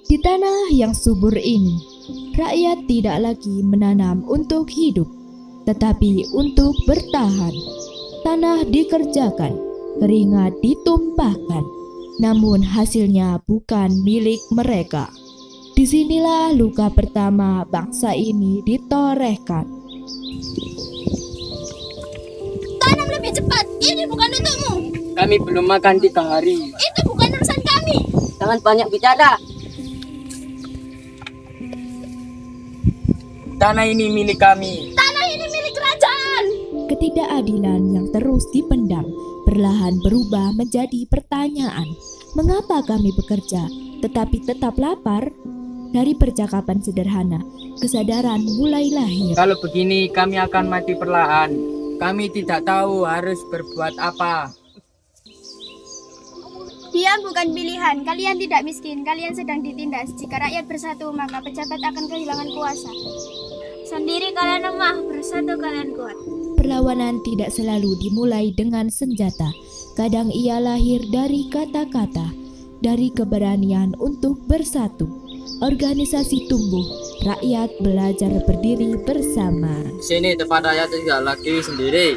Di tanah yang subur ini, rakyat tidak lagi menanam untuk hidup, tetapi untuk bertahan. Tanah dikerjakan, keringat ditumpahkan, namun hasilnya bukan milik mereka. Disinilah luka pertama bangsa ini ditorehkan. Tanam lebih cepat, ini bukan untukmu. Kami belum makan 3 hari. Itu bukan urusan kami. Jangan banyak bicara. Tanah ini milik kami. Tanah ini milik kerajaan. Ketidakadilan yang terus dipendam perlahan berubah menjadi pertanyaan. Mengapa kami bekerja tetapi tetap lapar? Dari percakapan sederhana, kesadaran mulai lahir. Kalau begini kami akan mati perlahan. Kami tidak tahu harus berbuat apa. Diam bukan pilihan. Kalian tidak miskin, kalian sedang ditindas. Jika rakyat bersatu, maka pejabat akan kehilangan kuasa. Sendiri kalian lemah, bersatu kalian kuat. Perlawanan tidak selalu dimulai dengan senjata. Kadang ia lahir dari kata-kata, dari keberanian untuk bersatu. Organisasi tumbuh, rakyat belajar berdiri bersama. Sini tempat rakyat tidak lagi sendiri.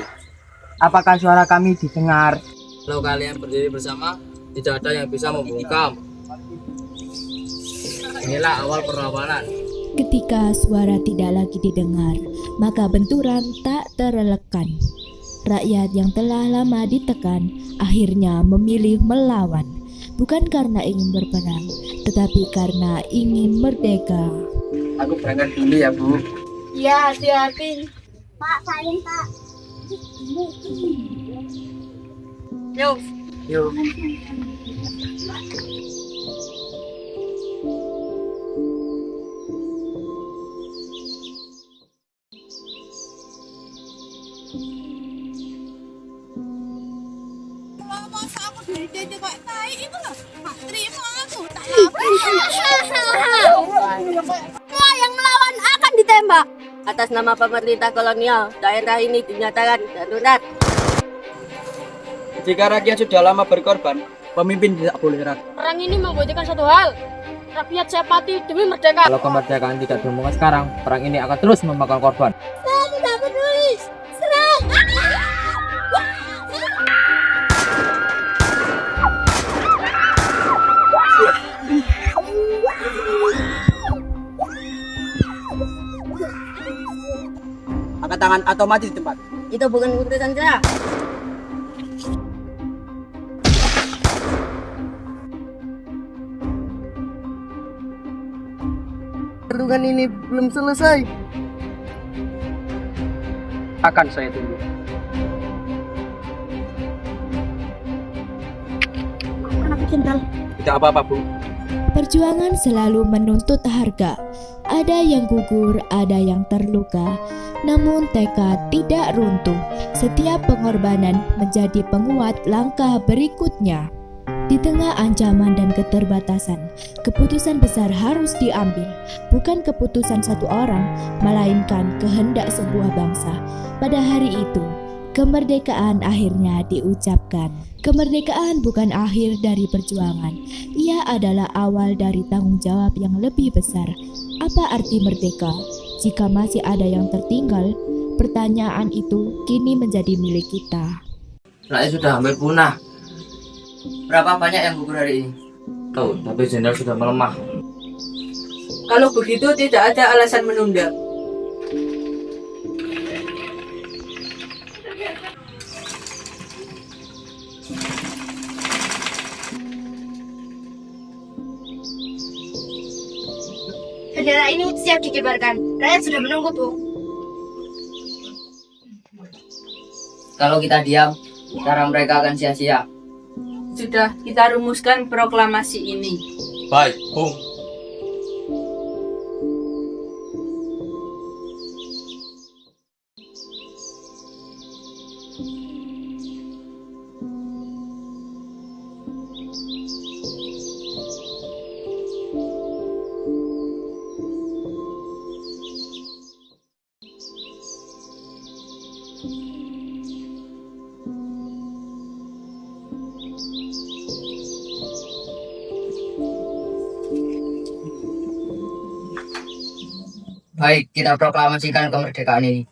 Apakah suara kami didengar? Kalau kalian berdiri bersama, tidak ada yang bisa membungkam. Inilah awal perlawanan. Ketika suara tidak lagi didengar, maka benturan tak terelakkan. Rakyat yang telah lama ditekan akhirnya memilih melawan, bukan karena ingin berperang, tetapi karena ingin merdeka. Aku berangkat dulu ya, Bu. Ya, hati-hati. Pak, saling Pak. Yuk. Yuk. Masa aku dari kok tai itu loh. Pak, terima aku. Tak Semua yang melawan akan ditembak. Atas nama pemerintah kolonial, daerah ini dinyatakan darurat. Jika rakyat sudah lama berkorban, pemimpin tidak boleh ragu. Perang ini membuktikan satu hal. Rakyat siap mati demi merdeka. Kalau kemerdekaan tidak dimulai sekarang, perang ini akan terus memakan korban. Saya tidak peduli. Serang. Angkat tangan atau mati di tempat. Itu bukan urusan saya. Perundungan ini belum selesai. Akan saya tunggu. Kenapa kental? Tidak apa-apa, Bu. Perjuangan selalu menuntut harga. Ada yang gugur, ada yang terluka. Namun tekad tidak runtuh. Setiap pengorbanan menjadi penguat langkah berikutnya. Di tengah ancaman dan keterbatasan, keputusan besar harus diambil. Bukan keputusan satu orang, melainkan kehendak sebuah bangsa. Pada hari itu, kemerdekaan akhirnya diucapkan. Kemerdekaan bukan akhir dari perjuangan. Ia adalah awal dari tanggung jawab yang lebih besar. Apa arti merdeka jika masih ada yang tertinggal? Pertanyaan itu kini menjadi milik kita. Rakyat sudah hampir punah. Berapa banyak yang gugur hari ini? Tahu, tapi jenderal sudah melemah. Kalau begitu tidak ada alasan menunda. Bendera ini siap dikibarkan. Rakyat sudah menunggu, Bu. Kalau kita diam, cara mereka akan sia-sia. Sudah kita rumuskan proklamasi ini. Baik, Bung. Baik, kita proklamasikan kemerdekaan ini.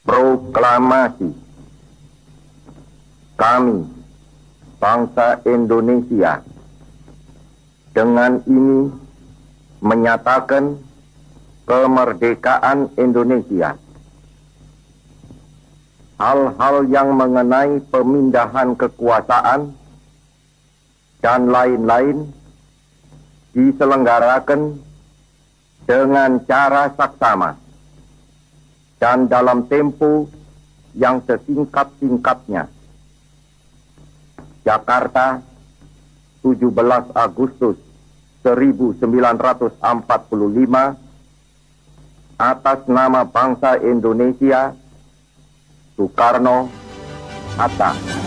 Proklamasi. Kami, bangsa Indonesia, dengan ini menyatakan kemerdekaan Indonesia. Hal-hal yang mengenai pemindahan kekuasaan dan lain-lain diselenggarakan dengan cara saksama dan dalam tempo yang sesingkat-singkatnya. Jakarta, 17 Agustus 1945, atas nama bangsa Indonesia, Soekarno, Hatta.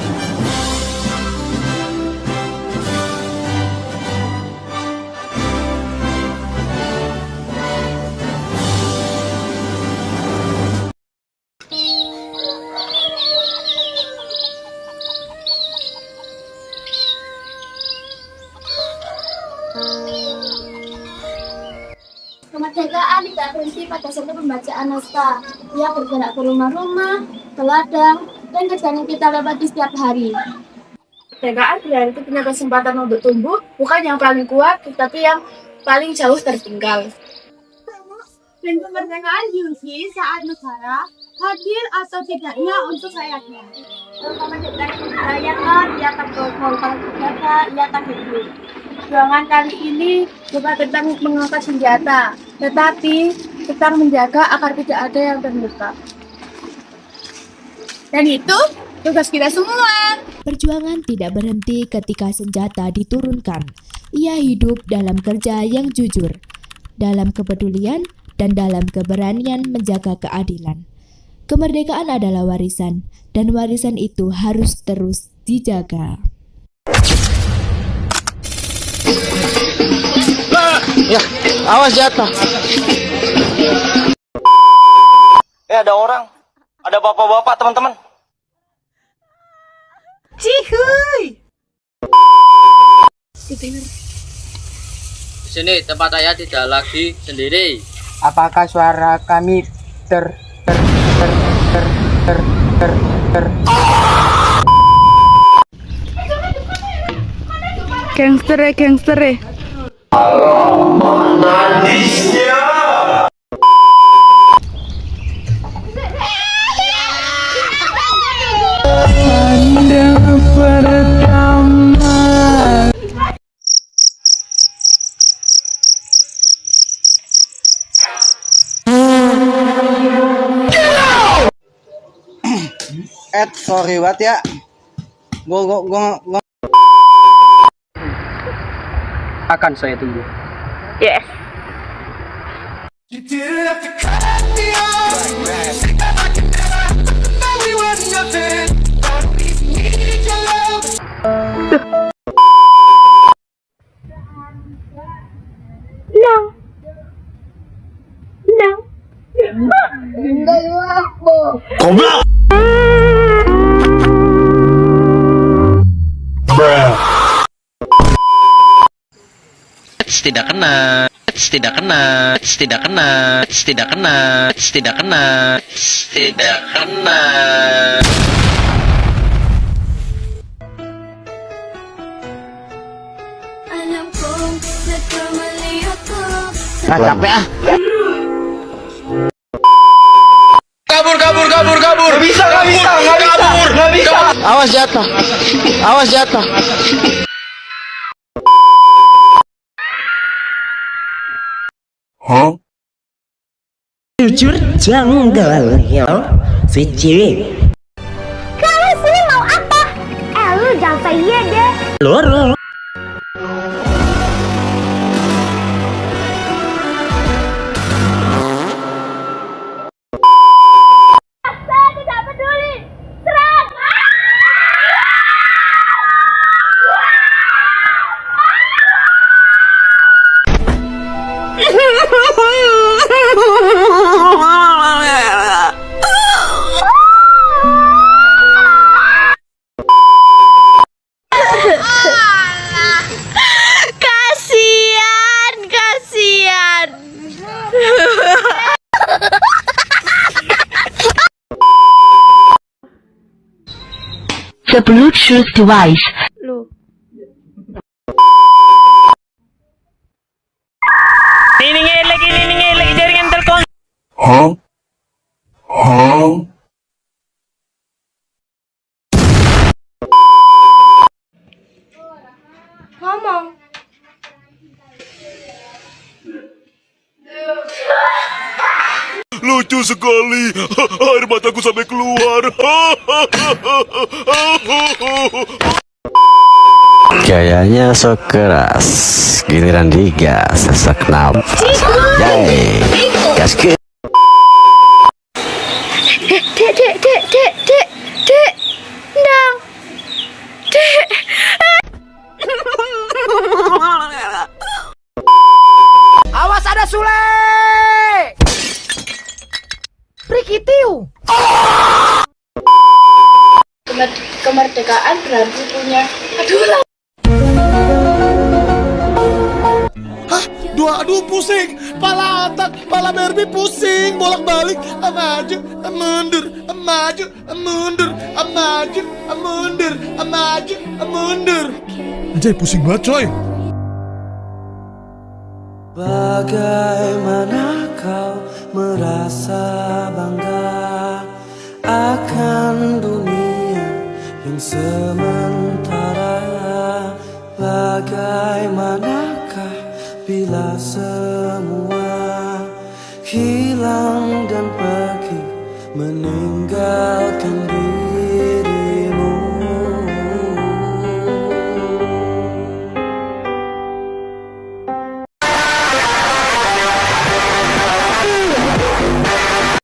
Kemerdekaan tidak berhenti pada satu pembacaan naskah. Ia bergerak ke rumah-rumah, ke ladang, dan ke jalan kita lewati setiap hari. Kemerdekaan berarti punya kesempatan untuk tumbuh, bukan yang paling kuat, tetapi yang paling jauh tertinggal. Dan kemerdekaan diuji saat negara hadir atau tidaknya untuk rakyatnya. Kemerdekaan rakyatlah, ia tak berkorban senjata, ia tak hidup. Perjuangan kali ini bukan tentang mengangkat senjata, tetapi tentang menjaga agar tidak ada yang terluka. Dan itu tugas kita semua. Perjuangan tidak berhenti ketika senjata diturunkan. Ia hidup dalam kerja yang jujur, dalam kepedulian, dan dalam keberanian menjaga keadilan. Kemerdekaan adalah warisan, dan warisan itu harus terus dijaga. Ya, awas jatuh. Ada orang. Ada bapak-bapak, teman-teman. Cihuy. Di sini tempat saya tidak lagi sendiri. Apakah suara kami ter Gangster. Sorry banget ya. Gua akan saya tunggu. Yes. tidak kena. tidak kena, tidak kena, tidak kena, tidak kena, tidak kena. Capek ah. Kabur, kabur, kabur, kabur. Nggak bisa. Awas jatuh. Awas jatuh. Jujur janggal ya si cewek. Kamu sini mau apa? Lu jangan saya deh. Loro. Saya tidak peduli. Serang! Kasian, kasian. The Bluetooth device. Loh, Ini lagi jaringan telkom. ngomong. Lucu sekali, air mataku sampai keluar. Gayanya so keras, giliran digas sesak nafas. Yay, gas ke. Dek, Nang. Dek. Awas ada Sule. Prikitiu. Kemerdekaan berarti punya. Aduh pusing, pala otak, pala Barbie pusing, bolak-balik, maju, mundur, maju, mundur, maju, mundur, maju, mundur. Anjay pusing banget coy. Bagaimana kau merasa bangga akan dunia yang sementara? Bagaimanakah bila semua hilang dan pergi meninggalkan